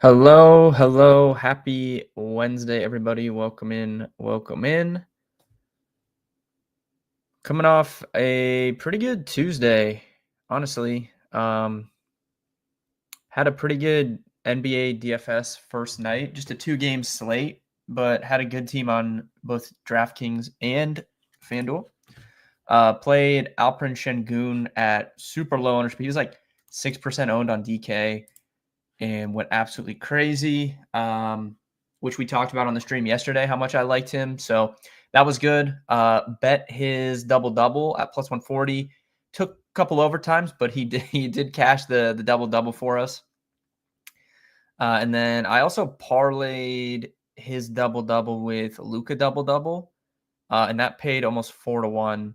Hello, hello. Happy Wednesday, everybody. Welcome in. Welcome in. Coming off a pretty good Tuesday, honestly. Had a pretty good NBA DFS first night, just a 2-game slate, but had a good team on both DraftKings and FanDuel. Played Alperen Şengün at super low ownership. He was like 6% owned on DK. And went absolutely crazy, which we talked about on the stream yesterday, how much I liked him. So that was good. Bet his double-double at plus 140. Took a couple overtimes, but he did cash the double-double for us. And then I also parlayed his double-double with Luka double-double, and that paid almost 4-1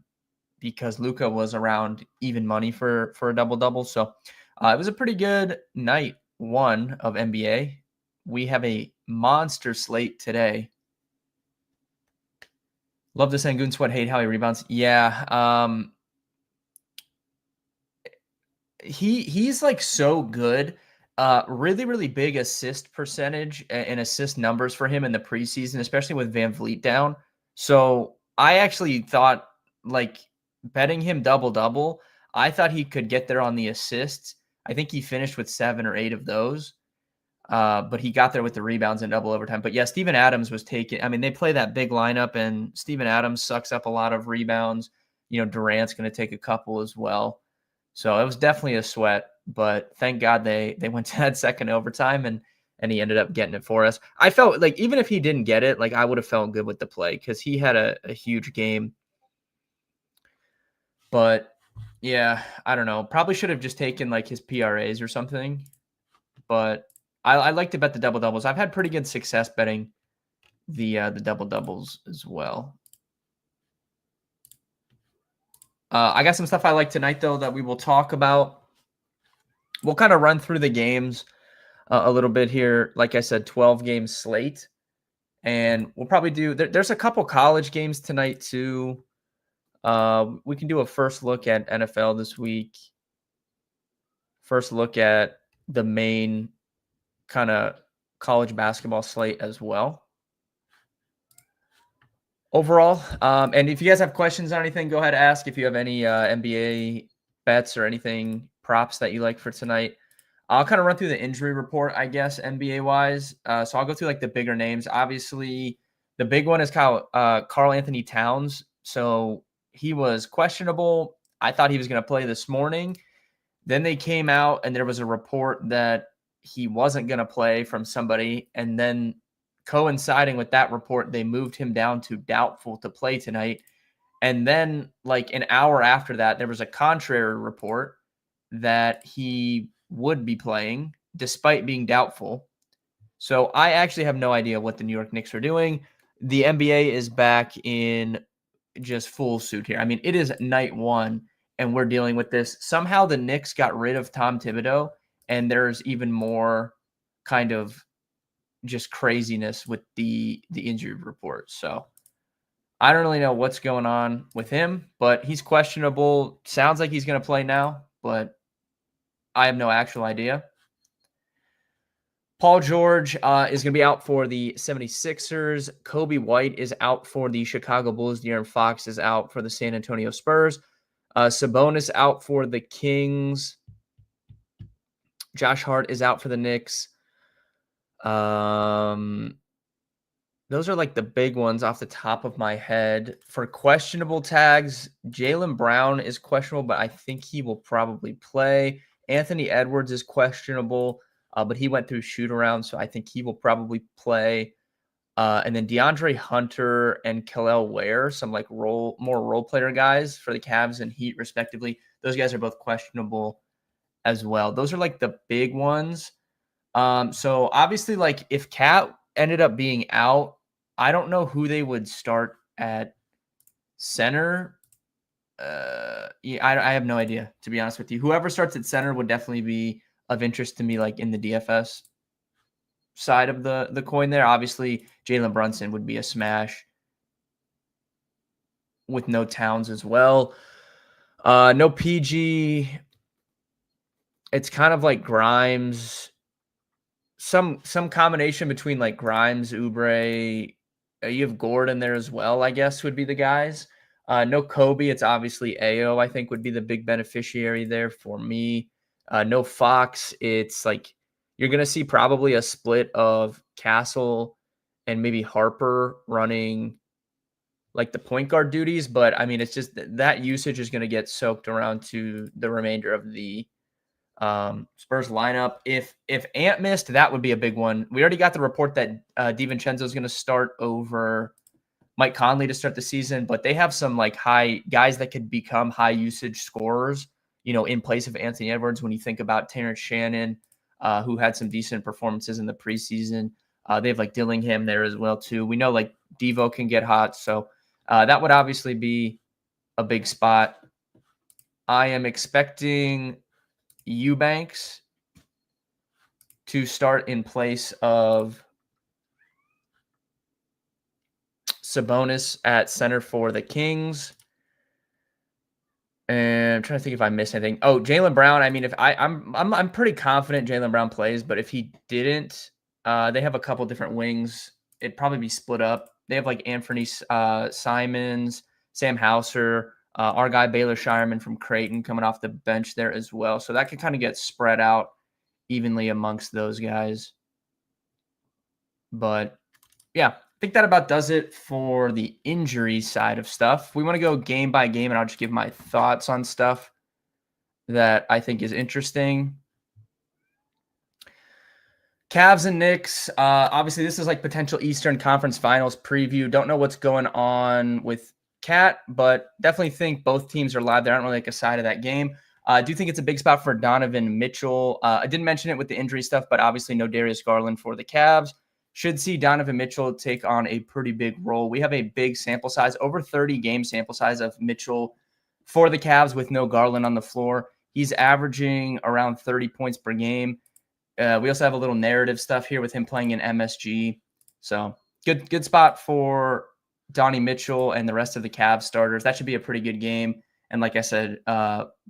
because Luka was around even money for a double-double. So it was a pretty good night one of NBA. We have a monster slate today. Love the Sengun sweat, hate how he rebounds. Yeah. He's like so good. Really, really big assist percentage and assist numbers for him in the preseason, especially with Van Vliet down. So I actually thought, like, betting him double-double, I thought he could get there on the assists. I think he finished with 7 or 8 of those. But he got there with the rebounds in double overtime. But yeah, Steven Adams was taking. I mean, they play that big lineup, and Steven Adams sucks up a lot of rebounds. Durant's going to take a couple as well. So it was definitely a sweat. But thank God they went to that second overtime, and he ended up getting it for us. I felt like even if he didn't get it, like I would have felt good with the play because he had a huge game. But yeah, I don't know. Probably should have just taken like his PRAs or something. But I like to bet the double doubles. I've had pretty good success betting the double doubles as well. I got some stuff I like tonight though that we will talk about. We'll kind of run through the games a little bit here. Like I said, 12-game slate, and we'll probably do. There's a couple college games tonight too. We can do a first look at NFL this week. First look at the main kind of college basketball slate as well. Overall, and if you guys have questions on anything, go ahead and ask. If you have any NBA bets or anything props that you like for tonight, I'll kind of run through the injury report, I guess, NBA wise. So I'll go through like the bigger names. Obviously, the big one is Carl Anthony Towns. So he was questionable. I thought he was going to play this morning. Then they came out and there was a report that he wasn't going to play from somebody, and then coinciding with that report, they moved him down to doubtful to play tonight. And then, like an hour after that, there was a contrary report that he would be playing despite being doubtful. So I actually have no idea what the New York Knicks are doing. The NBA is back in just full suit here. I mean, it is night one, and we're dealing with this. Somehow the Knicks got rid of Tom Thibodeau, and there's even more kind of just craziness with the injury report. So I don't really know what's going on with him, but he's questionable. Sounds like he's going to play now, but I have no actual idea. Paul George is going to be out for the 76ers. Kobe White is out for the Chicago Bulls. De'Aaron Fox is out for the San Antonio Spurs. Sabonis out for the Kings. Josh Hart is out for the Knicks. Those are like the big ones off the top of my head. For questionable tags, Jaylen Brown is questionable, but I think he will probably play. Anthony Edwards is questionable, but he went through shoot-around, so I think he will probably play. And then DeAndre Hunter and Kel'el Ware, some like more role player guys for the Cavs and Heat respectively. Those guys are both questionable as well. Those are like the big ones. So obviously, like if Cat ended up being out, I don't know who they would start at center. Yeah, I have no idea, to be honest with you. Whoever starts at center would definitely be of interest to me, like in the DFS side of the coin there. Obviously, Jalen Brunson would be a smash with no Towns as well. No PG. It's kind of like Grimes, some combination between like Grimes, Oubre. You have Gordon there as well, I guess, would be the guys. No Kobe. It's obviously Ao, I think, would be the big beneficiary there for me. No Fox. It's like you're going to see probably a split of Castle and maybe Harper running like the point guard duties. But I mean, it's just that usage is going to get soaked around to the remainder of the Spurs lineup. If Ant missed, that would be a big one. We already got the report that DiVincenzo is going to start over Mike Conley to start the season, but they have some like high guys that could become high usage scorers, in place of Anthony Edwards. When you think about Terrence Shannon, who had some decent performances in the preseason, they have like Dillingham there as well too. We know like Devo can get hot, so that would obviously be a big spot. I am expecting Eubanks to start in place of Sabonis at center for the Kings. And I'm trying to think if I missed anything. Oh, Jaylen Brown. I mean, if I'm pretty confident Jaylen Brown plays, but if he didn't, they have a couple different wings. It'd probably be split up. They have like Anthony Simons, Sam Hauser, our guy Baylor Shireman from Creighton coming off the bench there as well. So that could kind of get spread out evenly amongst those guys. But yeah, I think that about does it for the injury side of stuff. We want to go game by game, and I'll just give my thoughts on stuff that I think is interesting. Cavs and Knicks. Obviously, this is like potential Eastern Conference Finals preview. Don't know what's going on with Cat, but definitely think both teams are live. They aren't really like a side of that game. I do think it's a big spot for Donovan Mitchell. I didn't mention it with the injury stuff, but obviously no Darius Garland for the Cavs. Should see Donovan Mitchell take on a pretty big role. We have a big sample size, over 30 game sample size of Mitchell for the Cavs with no Garland on the floor. He's averaging around 30 points per game. We also have a little narrative stuff here with him playing in MSG. So good spot for Donnie Mitchell and the rest of the Cavs starters. That should be a pretty good game. And like I said,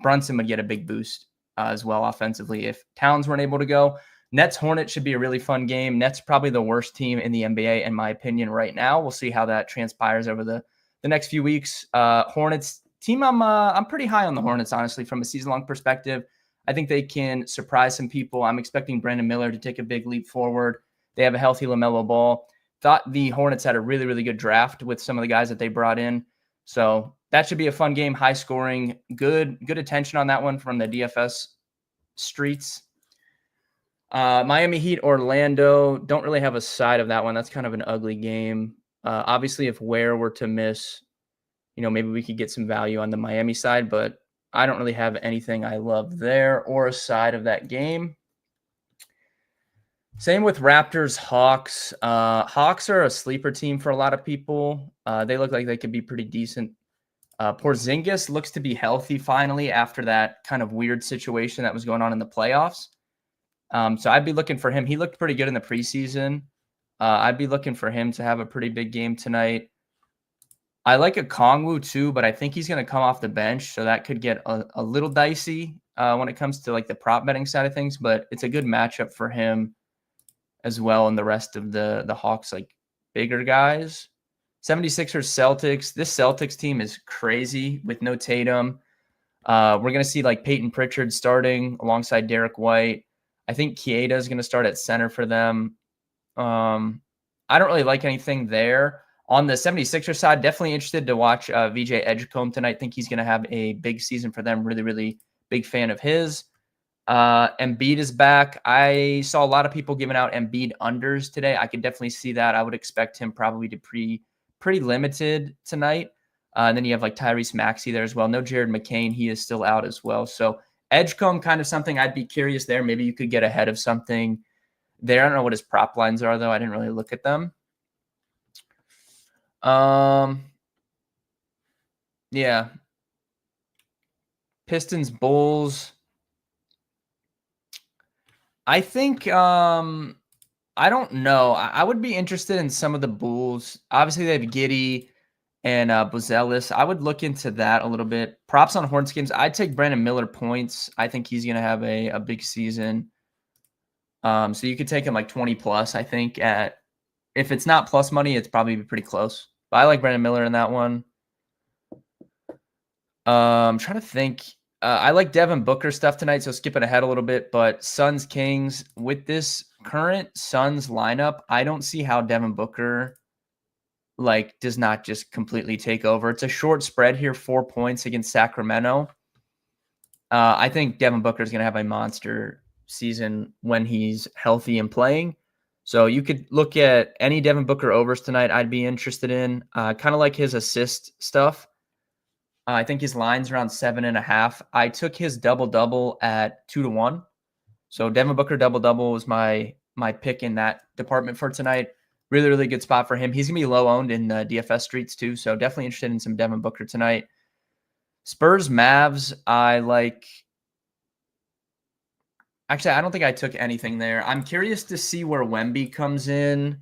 Brunson would get a big boost as well offensively if Towns weren't able to go. Nets Hornets should be a really fun game. Nets probably the worst team in the NBA in my opinion right now. We'll see how that transpires over the next few weeks. Hornets team, I'm pretty high on the Hornets honestly from a season-long perspective. I think they can surprise some people. I'm expecting Brandon Miller to take a big leap forward. They have a healthy LaMelo Ball. Thought the Hornets had a really, really good draft with some of the guys that they brought in. So that should be a fun game, high scoring, good attention on that one from the DFS streets. Miami Heat, Orlando. Don't really have a side of that one. That's kind of an ugly game. Obviously, if Ware were to miss, maybe we could get some value on the Miami side, but I don't really have anything I love there or a side of that game. Same with Raptors, Hawks. Hawks are a sleeper team for a lot of people. They look like they could be pretty decent. Porzingis looks to be healthy finally after that kind of weird situation that was going on in the playoffs. So I'd be looking for him. He looked pretty good in the preseason. I'd be looking for him to have a pretty big game tonight. I like a Kongwu too, but I think he's going to come off the bench, so that could get a little dicey when it comes to like the prop betting side of things. But it's a good matchup for him as well, and the rest of the Hawks like bigger guys. 76ers Celtics. This Celtics team is crazy with no Tatum. We're going to see like Peyton Pritchard starting alongside Derek White. I think Chieda is going to start at center for them. I don't really like anything there. On the 76ers side, definitely interested to watch VJ Edgecombe tonight. Think he's going to have a big season for them. Really, really big fan of his. Embiid is back. I saw a lot of people giving out Embiid unders today. I could definitely see that. I would expect him probably to be pretty limited tonight. And then you have like Tyrese Maxey there as well. No Jared McCain. He is still out as well. So Edgecombe, kind of something I'd be curious there. Maybe you could get ahead of something there. I don't know what his prop lines are, though. I didn't really look at them. Yeah. Pistons, Bulls. I think, I don't know. I would be interested in some of the Bulls. Obviously, they have Giddey and Buzelis. I would look into that a little bit. Props on Hornets games. I'd take Brandon Miller points. I think he's going to have a big season. So you could take him like 20 plus, I think. If it's not plus money, it's probably pretty close. But I like Brandon Miller in that one. Trying to think. I like Devin Booker stuff tonight, so skipping ahead a little bit. But Suns Kings, with this current Suns lineup, I don't see how Devin Booker does not just completely take over. It's a short spread here, 4 points against Sacramento. I think Devin Booker is going to have a monster season when he's healthy and playing. So you could look at any Devin Booker overs tonight. I'd be interested in kind of like his assist stuff. I think his line's around 7.5. I took his double-double at 2-1. So Devin Booker double-double was my pick in that department for tonight. Really, really good spot for him. He's going to be low-owned in DFS streets too, so definitely interested in some Devin Booker tonight. Spurs Mavs, I like. Actually, I don't think I took anything there. I'm curious to see where Wemby comes in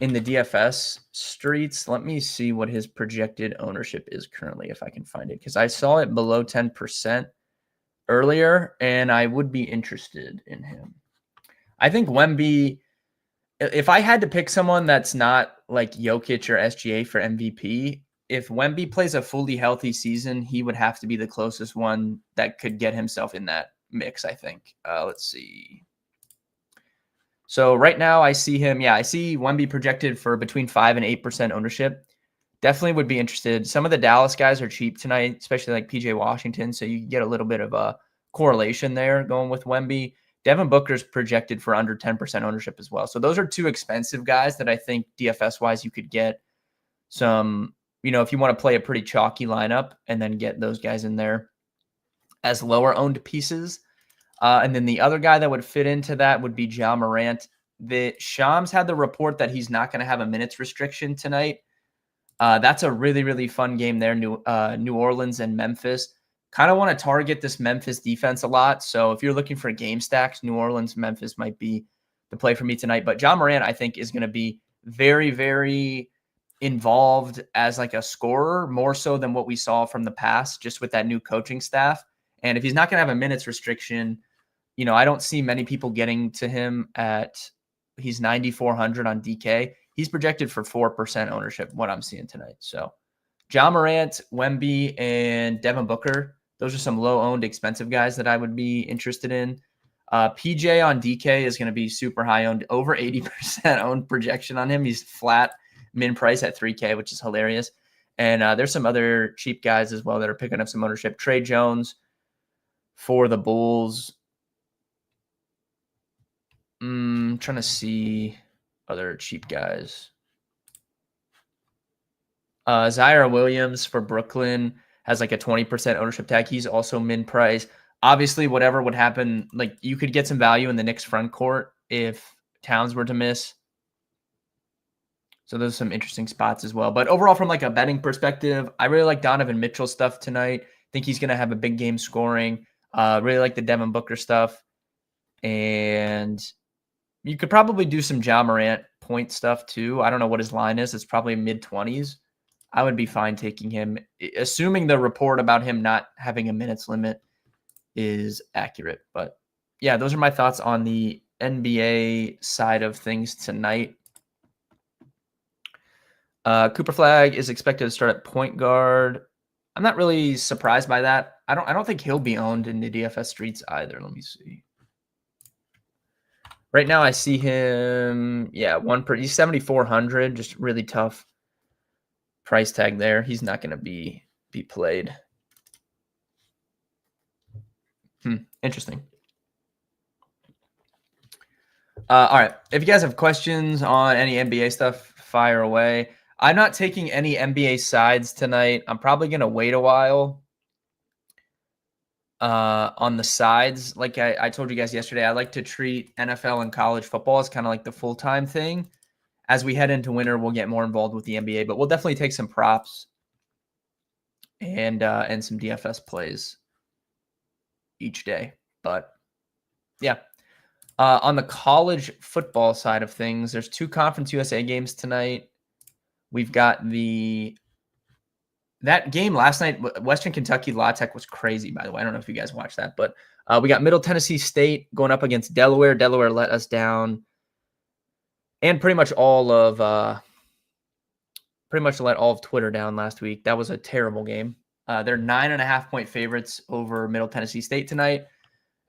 the DFS streets. Let me see what his projected ownership is currently, if I can find it, because I saw it below 10% earlier, and I would be interested in him. I think Wemby, if I had to pick someone that's not like Jokic or SGA for MVP, if Wemby plays a fully healthy season, he would have to be the closest one that could get himself in that mix, I think. Let's see. So right now I see him. Yeah, I see Wemby projected for between 5 and 8% ownership. Definitely would be interested. Some of the Dallas guys are cheap tonight, especially like PJ Washington. So you get a little bit of a correlation there going with Wemby. Devin Booker's projected for under 10% ownership as well. So those are two expensive guys that I think DFS wise you could get some, if you want to play a pretty chalky lineup and then get those guys in there as lower owned pieces. And then the other guy that would fit into that would be Ja Morant. The Shams had the report that he's not going to have a minutes restriction tonight. That's a really, really fun game there, New Orleans and Memphis. Kind of want to target this Memphis defense a lot. So if you're looking for game stacks, New Orleans, Memphis might be the play for me tonight. But Ja Morant, I think, is going to be very, very involved as like a scorer, more so than what we saw from the past, just with that new coaching staff. And if he's not going to have a minutes restriction, I don't see many people getting to him he's 9,400 on DK. He's projected for 4% ownership, what I'm seeing tonight. So Ja Morant, Wemby, and Devin Booker, those are some low-owned, expensive guys that I would be interested in. PJ on DK is going to be super high-owned, over 80% owned projection on him. He's flat min price at 3K, which is hilarious. And there's some other cheap guys as well that are picking up some ownership. Trey Jones for the Bulls. Trying to see other cheap guys. Zaire Williams for Brooklyn has like a 20% ownership tag. He's also min price. Obviously, whatever would happen, like you could get some value in the Knicks front court if Towns were to miss. So those are some interesting spots as well. But overall, from like a betting perspective, I really like Donovan Mitchell stuff tonight. Think he's going to have a big game scoring. Really like the Devin Booker stuff. And you could probably do some Ja Morant point stuff too. I don't know what his line is. It's probably mid-20s. I would be fine taking him, assuming the report about him not having a minutes limit is accurate. But yeah, those are my thoughts on the NBA side of things tonight. Cooper Flag is expected to start at point guard. I'm not really surprised by that. I don't think he'll be owned in the DFS streets either. Let me see. Right now I see him, he's 7,400, just really tough price tag there. He's not going to be played. Interesting. All right. If you guys have questions on any NBA stuff, fire away. I'm not taking any NBA sides tonight. I'm probably going to wait a while on the sides. Like I told you guys yesterday, I like to treat NFL and college football as kind of like the full-time thing. As we head into winter, we'll get more involved with the NBA, but we'll definitely take some props and some DFS plays each day. But yeah. On the college football side of things, there's 2 Conference USA games tonight. We've got the that game last night, Western Kentucky La Tech was crazy, by the way. I don't know if you guys watched that, but we got Middle Tennessee State going up against Delaware. Delaware let us down, and pretty much let all of Twitter down last week. That was a terrible game. They're 9.5-point favorites over Middle Tennessee State tonight.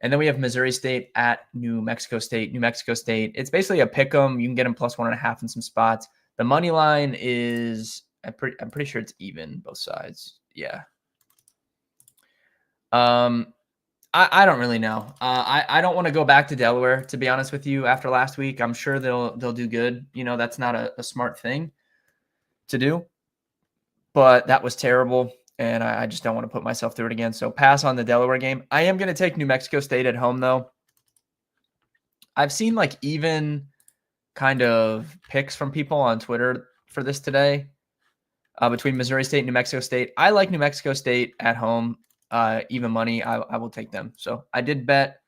And then we have Missouri State at New Mexico State. New Mexico State, it's basically a pick 'em. You can get them plus 1.5 in some spots. The money line is, I'm pretty sure it's even both sides. Yeah. I don't really know. I don't want to go back to Delaware, to be honest with you. After last week, I'm sure they'll do good. That's not a smart thing to do, but that was terrible. And I just don't want to put myself through it again. So pass on the Delaware game. I am going to take New Mexico State at home, though. I've seen like even kind of picks from people on Twitter for this today between Missouri State and New Mexico State. I like New Mexico State at home. Even money, I will take them. So I did bet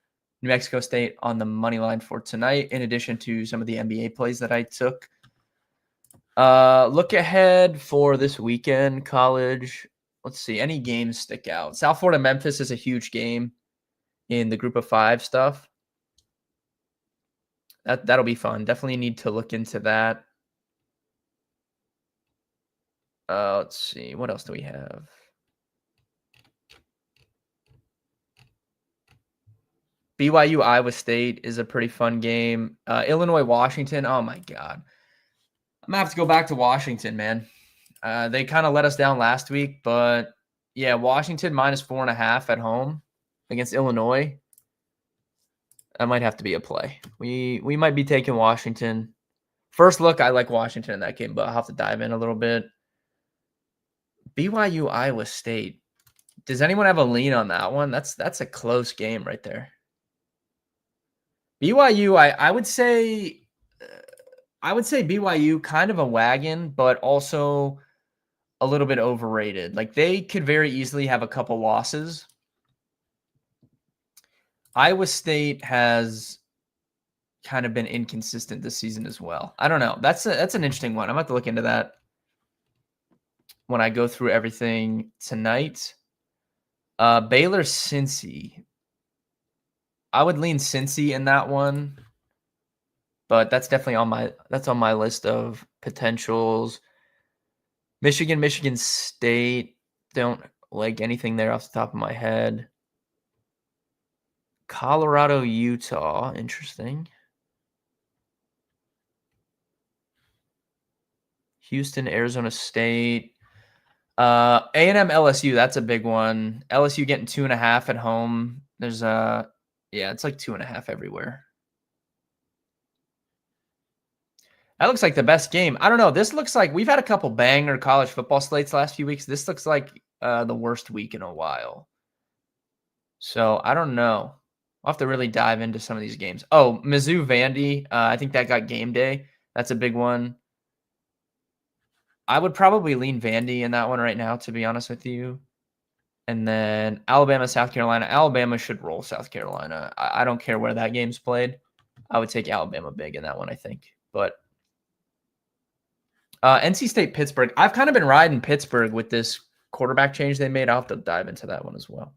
New Mexico State on the money line for tonight, in addition to some of the NBA plays that I took. Look ahead for this weekend, college. Let's see. Any games stick out? South Florida, Memphis is a huge game in the group of 5 stuff. That'll be fun. Definitely need to look into that. Let's see. What else do we have? BYU, Iowa State is a pretty fun game. Illinois, Washington. Oh, my God. I'm going to have to go back to Washington, man. They kind of let us down last week, but yeah, Washington minus 4.5 at home against Illinois. That might have to be a play. We might be taking Washington. First look, I like Washington in that game, but I'll have to dive in a little bit. BYU, Iowa State. Does anyone have a lean on that one? That's a close game right there. BYU, I would say BYU kind of a wagon, but also a little bit overrated. Like they could very easily have a couple losses. Iowa State has kind of been inconsistent this season as well. I don't know. That's an interesting one. I'm going to have to look into that when I go through everything tonight. Baylor, Cincy. I would lean Cincy in that one, but that's definitely on my list of potentials. Michigan State. Don't like anything there off the top of my head. Colorado, Utah. Interesting. Houston, Arizona State. A&M, LSU. That's a big one. LSU getting 2.5 at home. There's it's like 2.5 everywhere. That looks like the best game. I don't know. This looks like we've had a couple banger college football slates last few weeks. This looks like the worst week in a while. So I don't know. I'll have to really dive into some of these games. Oh, Mizzou, Vandy. I think that got game day. That's a big one. I would probably lean Vandy in that one right now, to be honest with you. And then Alabama, South Carolina. Alabama should roll South Carolina. I don't care where that game's played. I would take Alabama big in that one, I think. But NC State, Pittsburgh. I've kind of been riding Pittsburgh with this quarterback change they made. I'll have to dive into that one as well.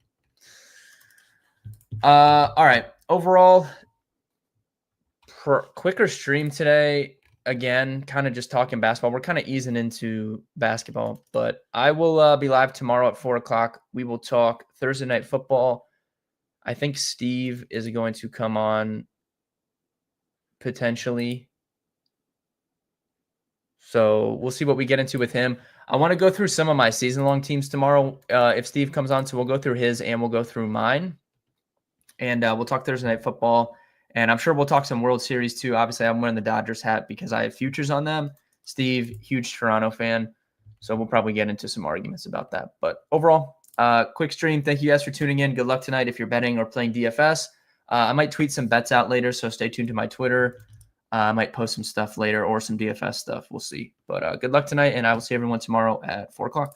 All right. Overall, quicker stream today. Again, kind of just talking basketball. We're kind of easing into basketball, but I will be live tomorrow at 4:00. We will talk Thursday night football. I think Steve is going to come on potentially. So we'll see what we get into with him. I want to go through some of my season-long teams tomorrow. If Steve comes on, so we'll go through his and we'll go through mine. And we'll talk Thursday night football. And I'm sure we'll talk some World Series too. Obviously, I'm wearing the Dodgers hat because I have futures on them. Steve, huge Toronto fan. So we'll probably get into some arguments about that. But overall, quick stream. Thank you guys for tuning in. Good luck tonight if you're betting or playing DFS. I might tweet some bets out later, so stay tuned to my Twitter. I might post some stuff later or some DFS stuff. We'll see. But good luck tonight, and I will see everyone tomorrow at 4:00.